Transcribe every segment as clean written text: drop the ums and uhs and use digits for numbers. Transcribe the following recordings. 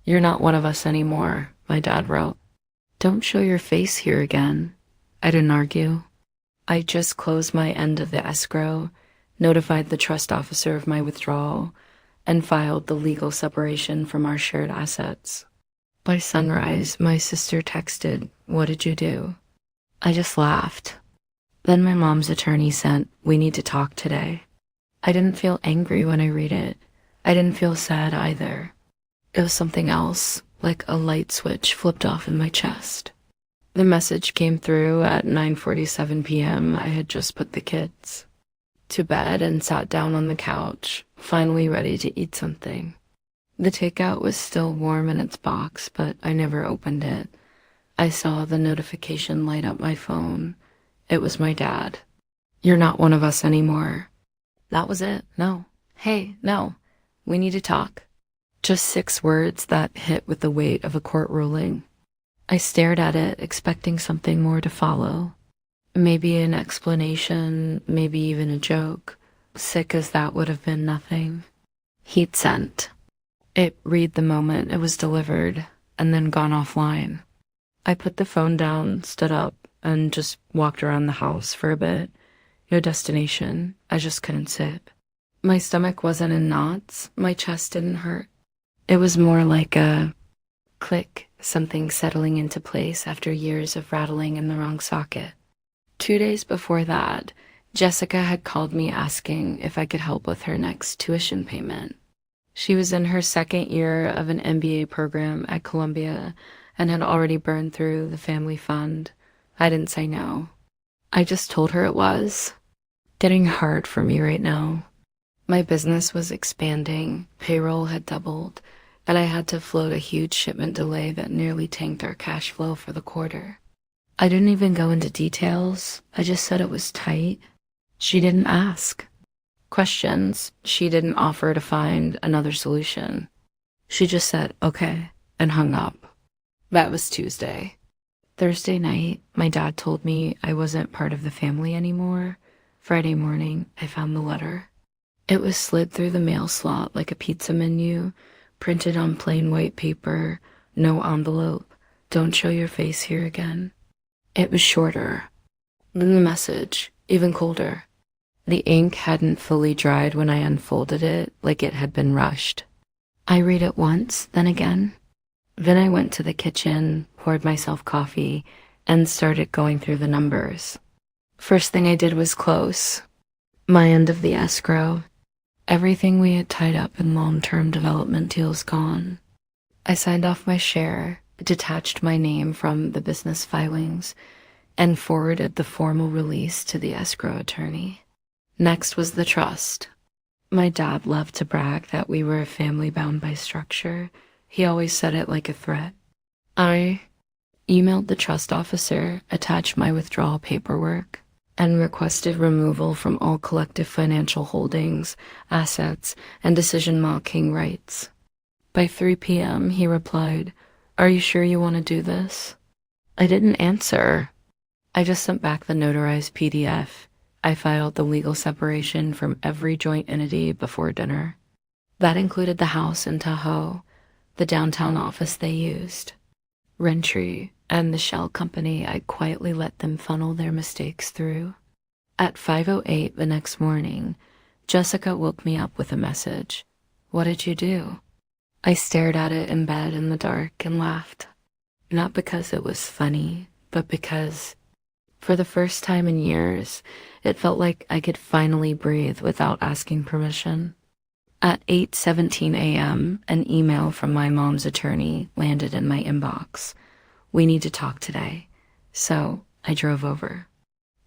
"You're not one of us anymore," my dad wrote. "Don't show your face here again." I didn't argue. I just closed my end of the escrow, notified the trust officer of my withdrawal, and filed the legal separation from our shared assets. By sunrise, my sister texted, "What did you do?" I just laughed. Then my mom's attorney sent, "We need to talk today." I didn't feel angry when I read it. I didn't feel sad either. It was something else, like a light switch flipped off in my chest. The message came through at 9:47 p.m. I had just put the kids to bed and sat down on the couch, finally ready to eat something. The takeout was still warm in its box, but I never opened it. I saw the notification light up my phone. It was my dad. "You're not one of us anymore." That was it. No. Hey, no. We need to talk. Just 6 words that hit with the weight of a court ruling. I stared at it, expecting something more to follow. Maybe an explanation, maybe even a joke. Sick as that would have been, nothing. Heat sent. It read the moment it was delivered, and then gone offline. I put the phone down, stood up, and just walked around the house for a bit. No destination. I just couldn't sit. My stomach wasn't in knots. My chest didn't hurt. It was more like a click, something settling into place after years of rattling in the wrong socket. 2 days before that, Jessica had called me asking if I could help with her next tuition payment. She was in her 2nd year of an MBA program at Columbia and had already burned through the family fund. I didn't say no. I just told her it was getting hard for me right now. My business was expanding, payroll had doubled, and I had to float a huge shipment delay that nearly tanked our cash flow for the quarter. I didn't even go into details. I just said it was tight. She didn't ask questions. She didn't offer to find another solution. She just said, "Okay," and hung up. That was Tuesday. Thursday night, my dad told me I wasn't part of the family anymore. Friday morning, I found the letter. It was slid through the mail slot like a pizza menu, printed on plain white paper, no envelope, "Don't show your face here again." It was shorter than the message, even colder. The ink hadn't fully dried when I unfolded it, like it had been rushed. I read it once, then again. Then I went to the kitchen, poured myself coffee, and started going through the numbers. First thing I did was close my end of the escrow. Everything we had tied up in long-term development deals gone. I signed off my share, detached my name from the business filings, and forwarded the formal release to the escrow attorney. Next was the trust. My dad loved to brag that we were a family bound by structure. He always said it like a threat. I emailed the trust officer, attached my withdrawal paperwork, and requested removal from all collective financial holdings, assets, and decision-making rights. By 3 p.m., he replied, "Are you sure you want to do this?" I didn't answer. I just sent back the notarized PDF. I filed the legal separation from every joint entity before dinner. That included the house in Tahoe, the downtown office they used, Rentry, and the shell company I'd quietly let them funnel their mistakes through. At 5:08 the next morning, Jessica woke me up with a message. "What did you do?" I stared at it in bed in the dark and laughed. Not because it was funny, but because, for the first time in years, it felt like I could finally breathe without asking permission. At 8:17 a.m., an email from my mom's attorney landed in my inbox. "We need to talk today." So I drove over.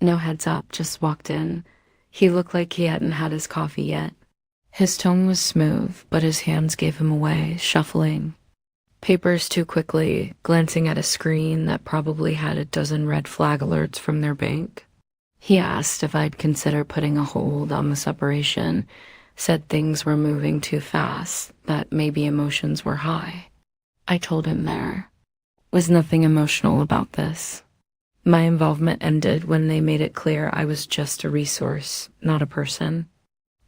No heads up, just walked in. He looked like he hadn't had his coffee yet. His tone was smooth, but his hands gave him away, shuffling papers too quickly, glancing at a screen that probably had a dozen red flag alerts from their bank. He asked if I'd consider putting a hold on the separation, said things were moving too fast, that maybe emotions were high. I told him there was nothing emotional about this. My involvement ended when they made it clear I was just a resource, not a person.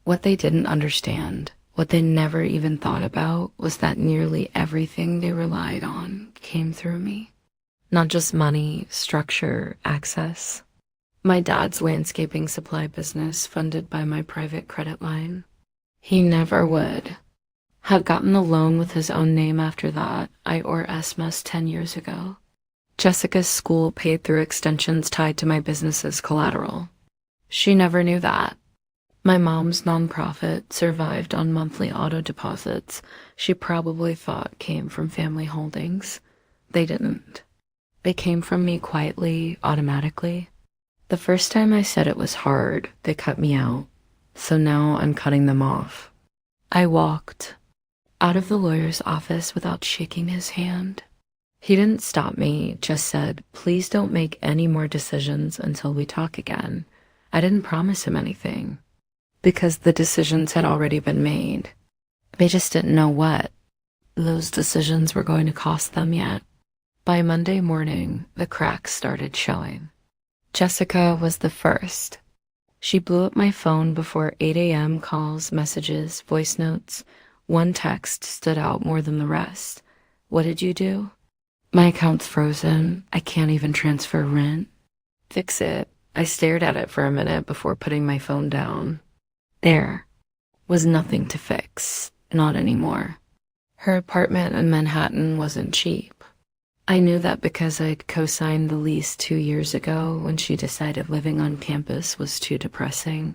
What they didn't understand What they never even thought about was that nearly everything they relied on came through me. Not just money, structure, access. My dad's landscaping supply business funded by my private credit line. He never would have gotten the loan with his own name after that, or ESMA's 10 years ago. Jessica's school paid through extensions tied to my business's collateral. She never knew that. My mom's nonprofit survived on monthly auto deposits she probably thought came from family holdings. They didn't. They came from me quietly, automatically. The first time I said it was hard, they cut me out. So now I'm cutting them off. I walked out of the lawyer's office without shaking his hand. He didn't stop me, just said, "Please don't make any more decisions until we talk again." I didn't promise him anything, because the decisions had already been made. They just didn't know what those decisions were going to cost them yet. By Monday morning, the cracks started showing. Jessica was the first. She blew up my phone before 8 a.m. calls, messages, voice notes. One text stood out more than the rest. "What did you do?" "My account's frozen. I can't even transfer rent." "Fix it." I stared at it for a minute before putting my phone down. There was nothing to fix, not anymore. Her apartment in Manhattan wasn't cheap. I knew that because I'd co-signed the lease 2 years ago when she decided living on campus was too depressing.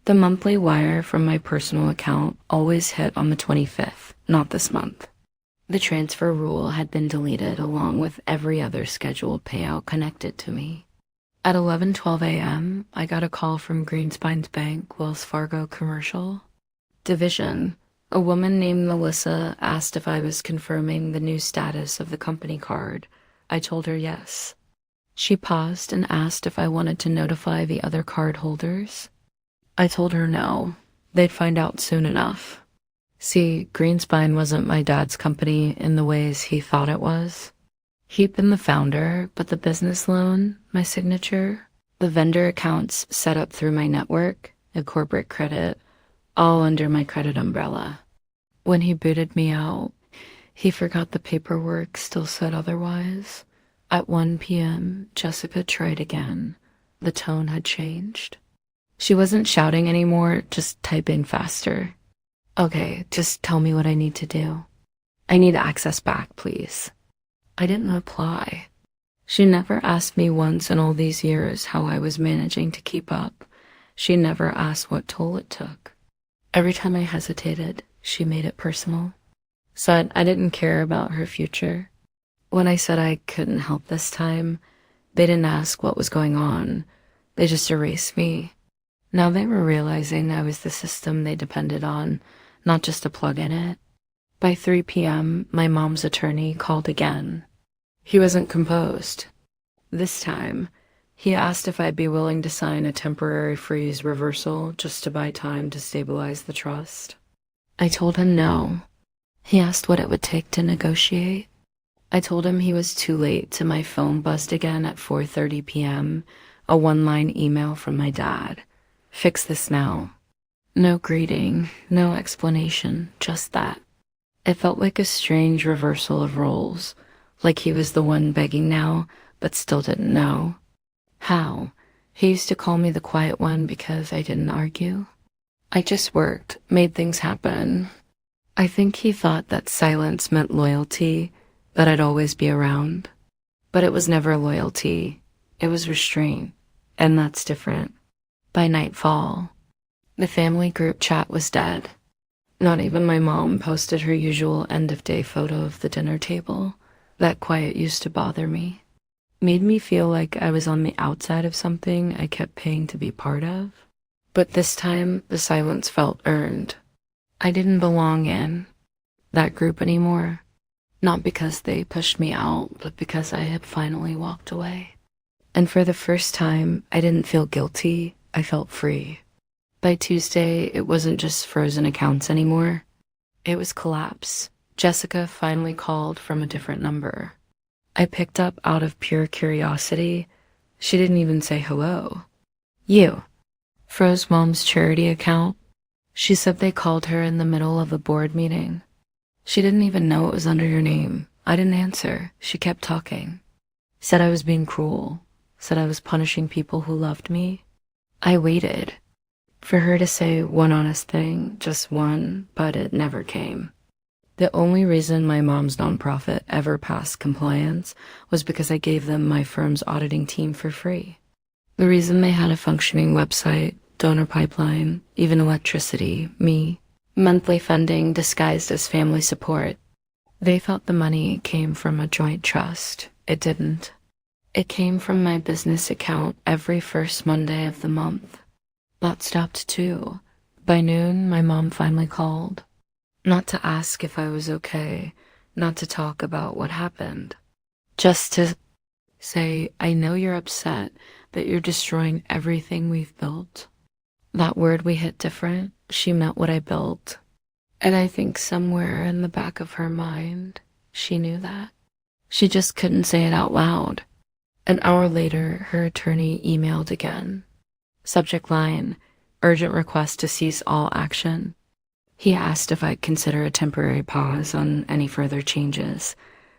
The monthly wire from my personal account always hit on the 25th, not this month. The transfer rule had been deleted along with every other scheduled payout connected to me. At 11:12 a.m., I got a call from Greenspine's Bank, Wells Fargo Commercial Division. A woman named Melissa asked if I was confirming the new status of the company card. I told her yes. She paused and asked if I wanted to notify the other card holders. I told her no. They'd find out soon enough. See, Greenspine wasn't my dad's company in the ways he thought it was. He'd been the founder, but the business loan, my signature, the vendor accounts set up through my network, a corporate credit, all under my credit umbrella. When he booted me out, he forgot the paperwork still said otherwise. At 1 p.m., Jessica tried again. The tone had changed. She wasn't shouting anymore, just typing faster. "Okay, just tell me what I need to do. I need access back, please." I didn't reply. She never asked me once in all these years how I was managing to keep up. She never asked what toll it took. Every time I hesitated, she made it personal. Said I didn't care about her future. When I said I couldn't help this time, they didn't ask what was going on. They just erased me. Now they were realizing I was the system they depended on, not just a plug in it. By 3 p.m., my mom's attorney called again. He wasn't composed. This time, he asked if I'd be willing to sign a temporary freeze reversal just to buy time to stabilize the trust. I told him no. He asked what it would take to negotiate. I told him he was too late till my phone buzzed again at 4:30 p.m., a one-line email from my dad. "Fix this now." No greeting, no explanation, just that. It felt like a strange reversal of roles, like he was the one begging now, but still didn't know. How? He used to call me the quiet one because I didn't argue. I just worked, made things happen. I think he thought that silence meant loyalty, that I'd always be around. But it was never loyalty. It was restraint, and that's different. By nightfall, the family group chat was dead. Not even my mom posted her usual end-of-day photo of the dinner table. That quiet used to bother me. Made me feel like I was on the outside of something I kept paying to be part of. But this time, the silence felt earned. I didn't belong in that group anymore. Not because they pushed me out, but because I had finally walked away. And for the first time, I didn't feel guilty. I felt free. By Tuesday, it wasn't just frozen accounts anymore. It was collapse. Jessica finally called from a different number. I picked up out of pure curiosity. She didn't even say hello. "You froze Mom's charity account?" She said they called her in the middle of a board meeting. She didn't even know it was under your name. I didn't answer. She kept talking. Said I was being cruel. Said I was punishing people who loved me. I waited for her to say one honest thing, just one, but it never came. The only reason my mom's nonprofit ever passed compliance was because I gave them my firm's auditing team for free. The reason they had a functioning website, donor pipeline, even electricity, me, monthly funding disguised as family support. They thought the money came from a joint trust. It didn't. It came from my business account every first Monday of the month. That stopped too. By noon, my mom finally called. Not to ask if I was okay, not to talk about what happened. Just to say, I know you're upset that you're destroying everything we've built. That word we hit different. She meant what I built. And I think somewhere in the back of her mind, she knew that. She just couldn't say it out loud. An hour later, her attorney emailed again. Subject line, urgent request to cease all action. He asked if I'd consider a temporary pause on any further changes.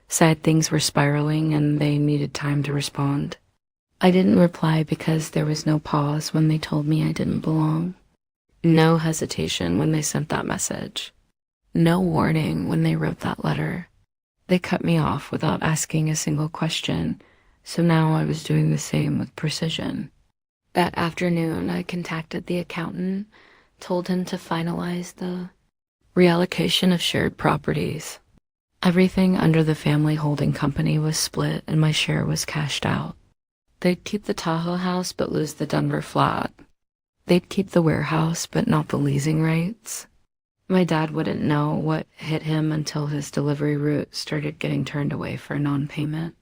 Said things were spiraling and they needed time to respond. I didn't reply because there was no pause when they told me I didn't belong. No hesitation when they sent that message. No warning when they wrote that letter. They cut me off without asking a single question, so now I was doing the same with precision. That afternoon, I contacted the accountant, told him to finalize the reallocation of shared properties. Everything under the family holding company was split and my share was cashed out. They'd keep the Tahoe house but lose the Denver flat. They'd keep the warehouse but not the leasing rights. My dad wouldn't know what hit him until his delivery route started getting turned away for non-payment.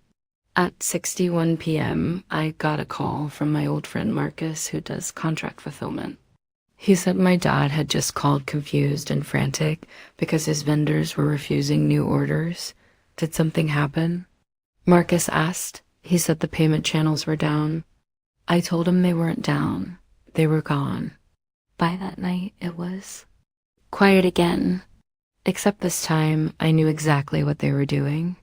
At 6:01 p.m., I got a call from my old friend Marcus, who does contract fulfillment. He said my dad had just called confused and frantic because his vendors were refusing new orders. Did something happen? Marcus asked. He said the payment channels were down. I told him they weren't down. They were gone. By that night, it was quiet again. Except this time, I knew exactly what they were doing.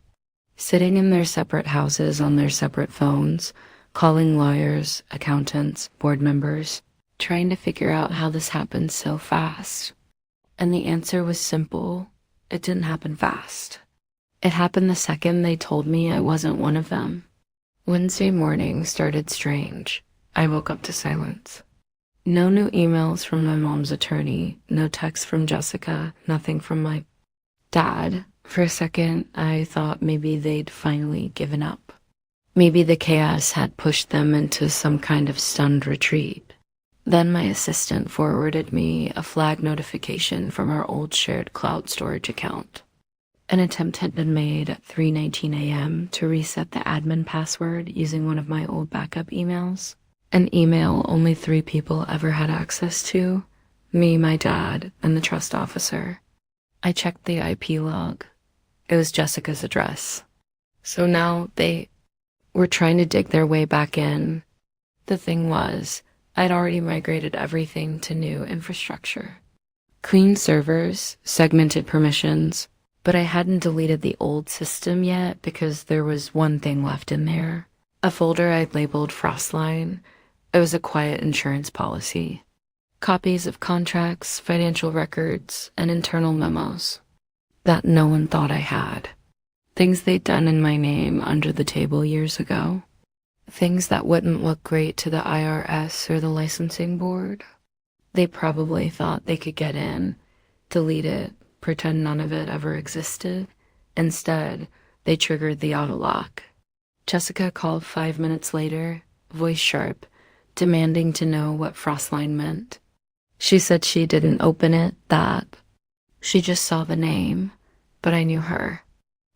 Sitting in their separate houses on their separate phones, calling lawyers, accountants, board members, trying to figure out how this happened so fast. And the answer was simple. It didn't happen fast. It happened the second they told me I wasn't one of them. Wednesday morning started strange. I woke up to silence. No new emails from my mom's attorney, no text from Jessica, nothing from my dad. For a second, I thought maybe they'd finally given up. Maybe the chaos had pushed them into some kind of stunned retreat. Then my assistant forwarded me a flag notification from our old shared cloud storage account. An attempt had been made at 3:19 a.m. to reset the admin password using one of my old backup emails. An email only 3 people ever had access to, me, my dad, and the trust officer. I checked the IP log. It was Jessica's address. So now they were trying to dig their way back in. The thing was, I'd already migrated everything to new infrastructure. Clean servers, segmented permissions, but I hadn't deleted the old system yet because there was one thing left in there. A folder I'd labeled Frostline. It was a quiet insurance policy. Copies of contracts, financial records, and internal memos that no one thought I had. Things they'd done in my name under the table years ago. Things that wouldn't look great to the IRS or the licensing board. They probably thought they could get in, delete it, pretend none of it ever existed. Instead, they triggered the auto lock. Jessica called 5 minutes later, voice sharp, demanding to know what Frostline meant. She said she didn't open it, that. She just saw the name, but I knew her.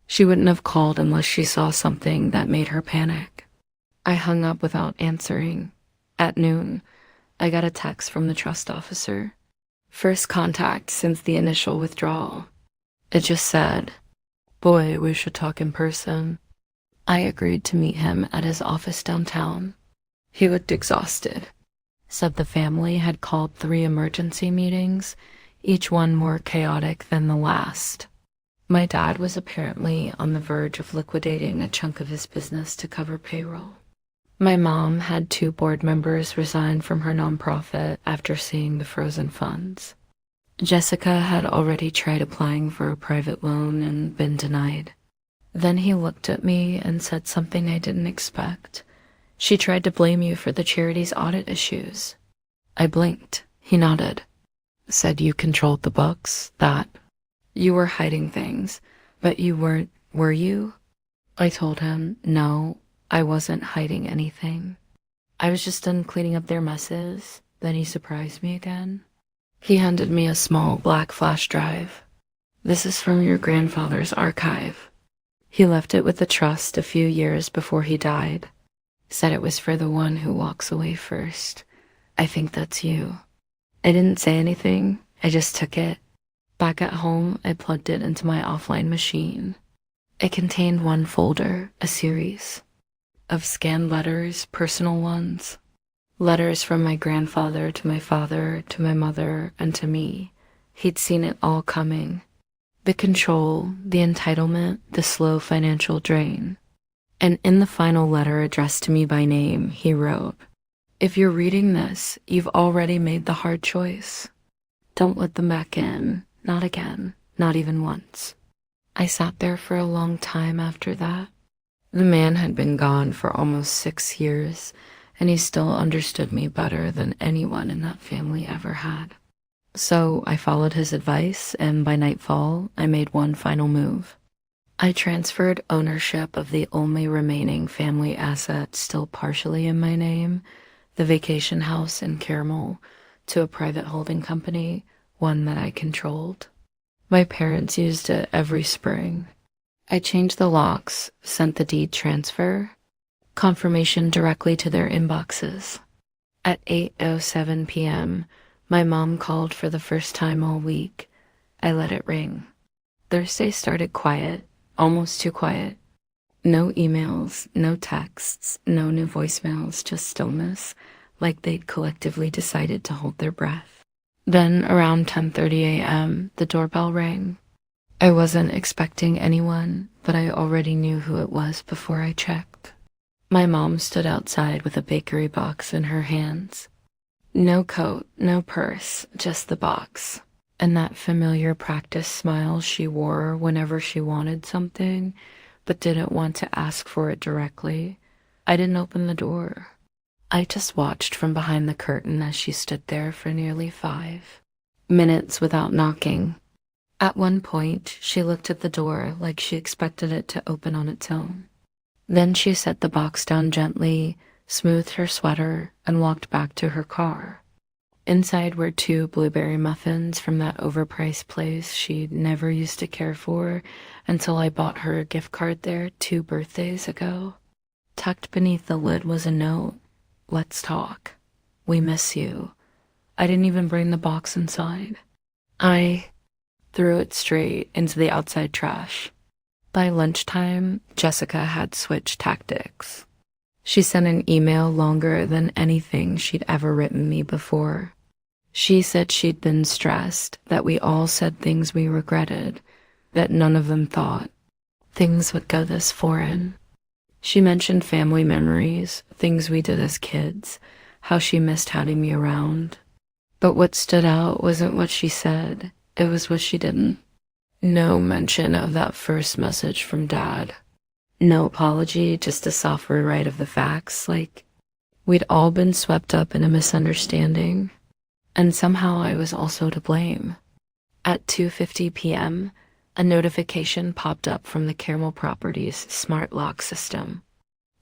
She wouldn't have called unless she saw something that made her panic. I hung up without answering. At noon, I got a text from the trust officer. First contact since the initial withdrawal. It just said, "Boy, we should talk in person." I agreed to meet him at his office downtown. He looked exhausted. Said the family had called 3 emergency meetings, each one more chaotic than the last. My dad was apparently on the verge of liquidating a chunk of his business to cover payroll. My mom had 2 board members resign from her nonprofit after seeing the frozen funds. Jessica had already tried applying for a private loan and been denied. Then he looked at me and said something I didn't expect. She tried to blame you for the charity's audit issues. I blinked. He nodded. Said you controlled the books, that you were hiding things, but you weren't, were you? I told him, no, I wasn't hiding anything. I was just done cleaning up their messes. Then he surprised me again. He handed me a small black flash drive. This is from your grandfather's archive. He left it with the trust a few years before he died. Said it was for the one who walks away first. I think that's you. I didn't say anything. I just took it. Back at home, I plugged it into my offline machine. It contained 1 folder, a series of scanned letters, personal ones. Letters from my grandfather to my father, to my mother, and to me. He'd seen it all coming. The control, the entitlement, the slow financial drain. And in the final letter addressed to me by name, he wrote, if you're reading this, you've already made the hard choice. Don't let them back in. Not again. Not even once. I sat there for a long time after that. The man had been gone for almost 6 years, and he still understood me better than anyone in that family ever had. So I followed his advice, and by nightfall, I made one final move. I transferred ownership of the only remaining family asset still partially in my name, the vacation house in Carmel, to a private holding company, one that I controlled. My parents used it every spring. I changed the locks, sent the deed transfer, confirmation directly to their inboxes. At 8:07 p.m., my mom called for the first time all week. I let it ring. Thursday started quiet, almost too quiet. No emails, no texts, no new voicemails, just stillness, like they'd collectively decided to hold their breath. Then around 10:30 a.m., the doorbell rang. I wasn't expecting anyone, but I already knew who it was before I checked. My mom stood outside with a bakery box in her hands. No coat, no purse, just the box. And that familiar practice smile she wore whenever she wanted something, but didn't want to ask for it directly. I didn't open the door. I just watched from behind the curtain as she stood there for nearly 5 minutes without knocking. At one point, she looked at the door like she expected it to open on its own. Then she set the box down gently, smoothed her sweater, and walked back to her car. Inside were 2 blueberry muffins from that overpriced place she'd never used to care for until I bought her a gift card there 2 birthdays ago. Tucked beneath the lid was a note. Let's talk. We miss you. I didn't even bring the box inside. I threw it straight into the outside trash. By lunchtime, Jessica had switched tactics. She sent an email longer than anything she'd ever written me before. She said she'd been stressed, that we all said things we regretted, that none of them thought things would go this foreign. She mentioned family memories, things we did as kids, how she missed having me around. But what stood out wasn't what she said, it was what she didn't. No mention of that first message from Dad. No apology, just a soft rewrite of the facts, like we'd all been swept up in a misunderstanding, and somehow I was also to blame. At 2:50 p.m., a notification popped up from the Carmel Properties smart lock system.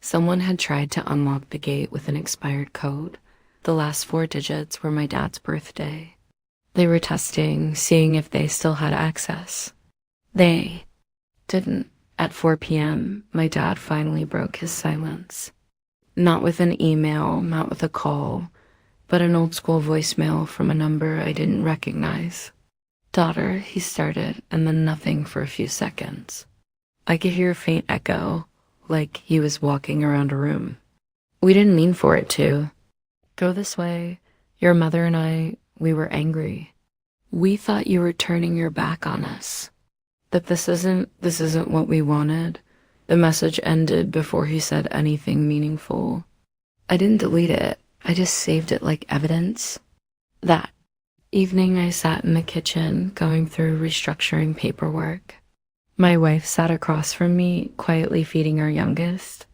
Someone had tried to unlock the gate with an expired code. The last 4 digits were my dad's birthday. They were testing, seeing if they still had access. They didn't. At 4 p.m., my dad finally broke his silence. Not with an email, not with a call, but an old-school voicemail from a number I didn't recognize. Daughter, he started, and then nothing for a few seconds. I could hear a faint echo, like he was walking around a room. We didn't mean for it to. Go this way. Your mother and I, we were angry. We thought you were turning your back on us. That this isn't what we wanted. The message ended before he said anything meaningful. I didn't delete it. I just saved it like evidence. That evening, I sat in the kitchen going through restructuring paperwork. My wife sat across from me, quietly feeding our youngest.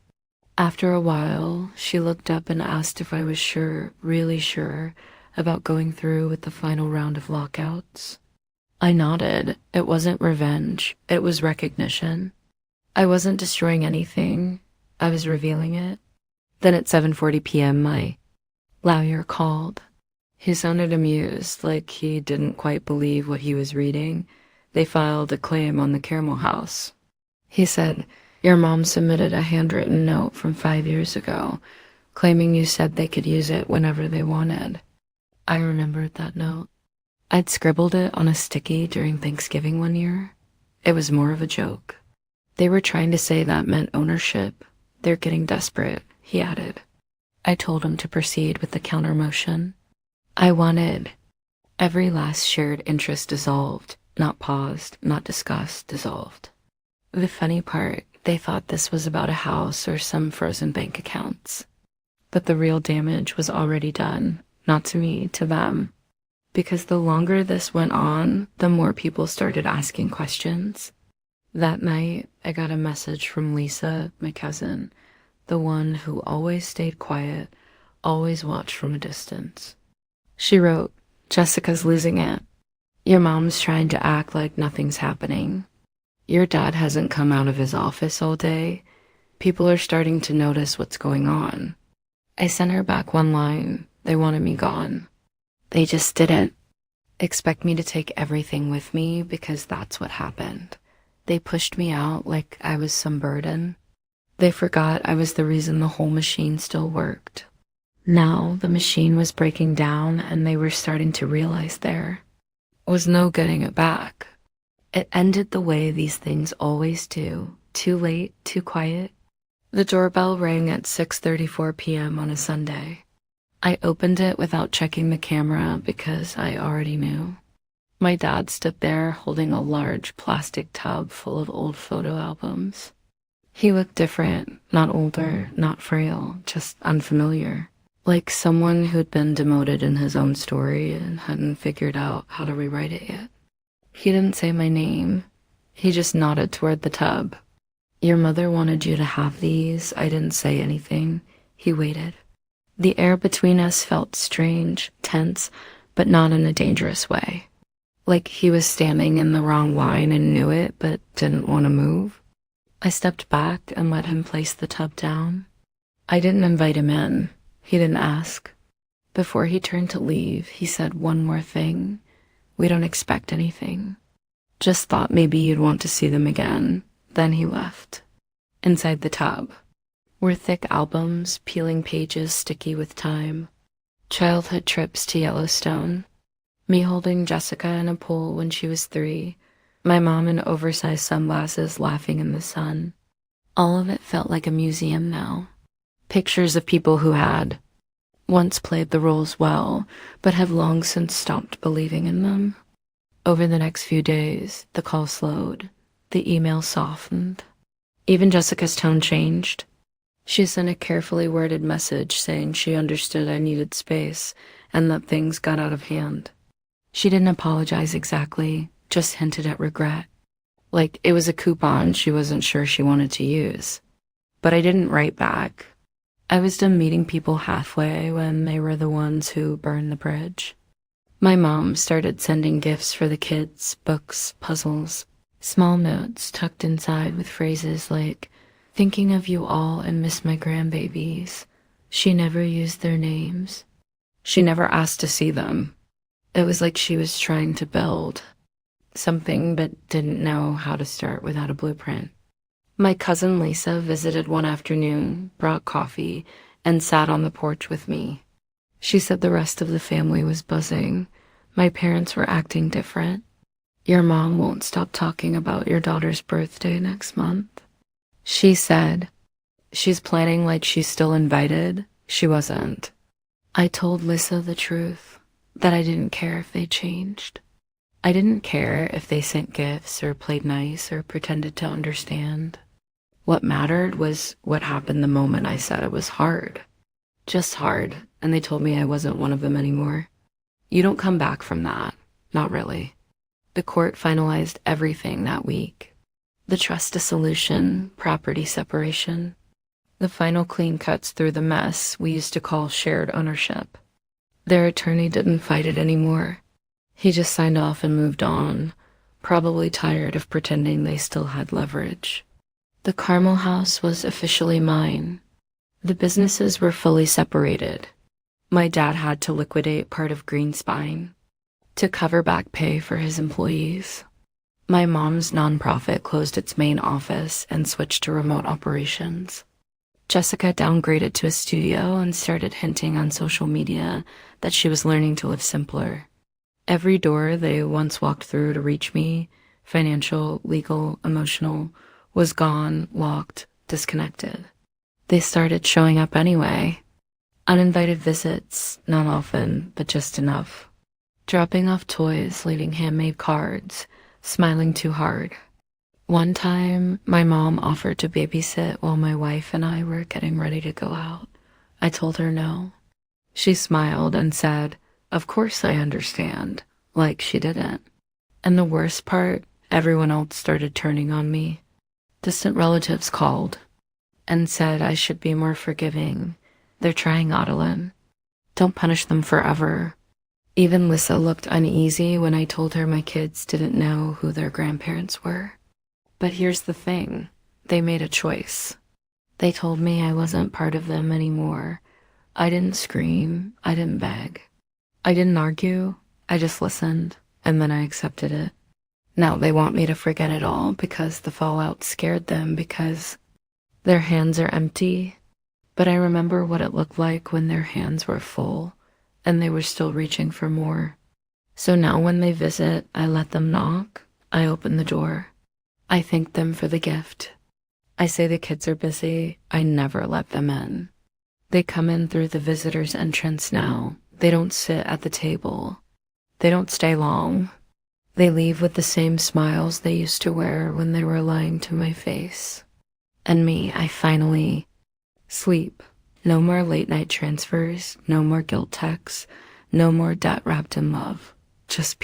After a while, she looked up and asked if I was sure, really sure, about going through with the final round of lockouts. I nodded. It wasn't revenge. It was recognition. I wasn't destroying anything. I was revealing it. Then at 7:40 p.m., my lawyer called. He sounded amused, like he didn't quite believe what he was reading. They filed a claim on the Caramel House. He said, "Your mom submitted a handwritten note from 5 years ago, claiming you said they could use it whenever they wanted." I remembered that note. I'd scribbled it on a sticky during Thanksgiving one year. It was more of a joke. They were trying to say that meant ownership. They're getting desperate, he added. I told him to proceed with the counter motion. I wanted every last shared interest dissolved, not paused, not discussed, dissolved. The funny part, they thought this was about a house or some frozen bank accounts. But the real damage was already done, not to me, to them. Because the longer this went on, the more people started asking questions. That night, I got a message from Lisa, my cousin, the one who always stayed quiet, always watched from a distance. She wrote, "Jessica's losing it. Your mom's trying to act like nothing's happening. Your dad hasn't come out of his office all day. People are starting to notice what's going on." I sent her back one line. They wanted me gone. They just didn't expect me to take everything with me because that's what happened. They pushed me out like I was some burden. They forgot I was the reason the whole machine still worked. Now the machine was breaking down and they were starting to realize there was no getting it back. It ended the way these things always do. Too late, too quiet. The doorbell rang at 6:34 p.m. on a Sunday. I opened it without checking the camera because I already knew. My dad stood there holding a large plastic tub full of old photo albums. He looked different, not older, not frail, just unfamiliar. Like someone who'd been demoted in his own story and hadn't figured out how to rewrite it yet. He didn't say my name. He just nodded toward the tub. "Your mother wanted you to have these." I didn't say anything. He waited. The air between us felt strange, tense, but not in a dangerous way. Like he was standing in the wrong line and knew it, but didn't want to move. I stepped back and let him place the tub down. I didn't invite him in. He didn't ask. Before he turned to leave, he said one more thing. "We don't expect anything. Just thought maybe you'd want to see them again." Then he left. Inside the tub were thick albums, peeling pages sticky with time. Childhood trips to Yellowstone. Me holding Jessica in a pool when she was 3. My mom in oversized sunglasses laughing in the sun. All of it felt like a museum now. Pictures of people who had once played the roles well, but have long since stopped believing in them. Over the next few days, the call slowed. The email softened. Even Jessica's tone changed. She sent a carefully worded message saying she understood I needed space and that things got out of hand. She didn't apologize exactly, just hinted at regret. Like it was a coupon she wasn't sure she wanted to use. But I didn't write back. I was done meeting people halfway when they were the ones who burned the bridge. My mom started sending gifts for the kids, books, puzzles, small notes tucked inside with phrases like, "Thinking of you all and miss my grandbabies." She never used their names. She never asked to see them. It was like she was trying to build something but didn't know how to start without a blueprint. My cousin Lisa visited one afternoon, brought coffee, and sat on the porch with me. She said the rest of the family was buzzing. My parents were acting different. "Your mom won't stop talking about your daughter's birthday next month." She said, "She's planning like she's still invited." She wasn't. I told Lissa the truth, that I didn't care if they changed. I didn't care if they sent gifts or played nice or pretended to understand. What mattered was what happened the moment I said it was hard. Just hard, and they told me I wasn't one of them anymore. You don't come back from that. Not really. The court finalized everything that week. The trust dissolution, property separation, the final clean cuts through the mess we used to call shared ownership. Their attorney didn't fight it anymore. He just signed off and moved on, probably tired of pretending they still had leverage. The Carmel house was officially mine. The businesses were fully separated. My dad had to liquidate part of Greenspine to cover back pay for his employees. My mom's nonprofit closed its main office and switched to remote operations. Jessica downgraded to a studio and started hinting on social media that she was learning to live simpler. Every door they once walked through to reach me, financial, legal, emotional, was gone, locked, disconnected. They started showing up anyway. Uninvited visits, not often, but just enough. Dropping off toys, leaving handmade cards, smiling too hard. One time, my mom offered to babysit while my wife and I were getting ready to go out. I told her no. She smiled and said, "Of course I understand," like she didn't. And the worst part, everyone else started turning on me. Distant relatives called and said I should be more forgiving. They're trying, Adeline. Don't punish them forever. Even Lissa looked uneasy when I told her my kids didn't know who their grandparents were. But here's the thing. They made a choice. They told me I wasn't part of them anymore. I didn't scream. I didn't beg. I didn't argue. I just listened, and then I accepted it. Now they want me to forget it all because the fallout scared them, because their hands are empty. But I remember what it looked like when their hands were full and they were still reaching for more. So now when they visit, I let them knock. I open the door. I thank them for the gift. I say the kids are busy. I never let them in. They come in through the visitor's entrance now. They don't sit at the table. They don't stay long. They leave with the same smiles they used to wear when they were lying to my face. And me, I finally sleep. No more late night transfers, no more guilt texts, no more debt wrapped in love. Just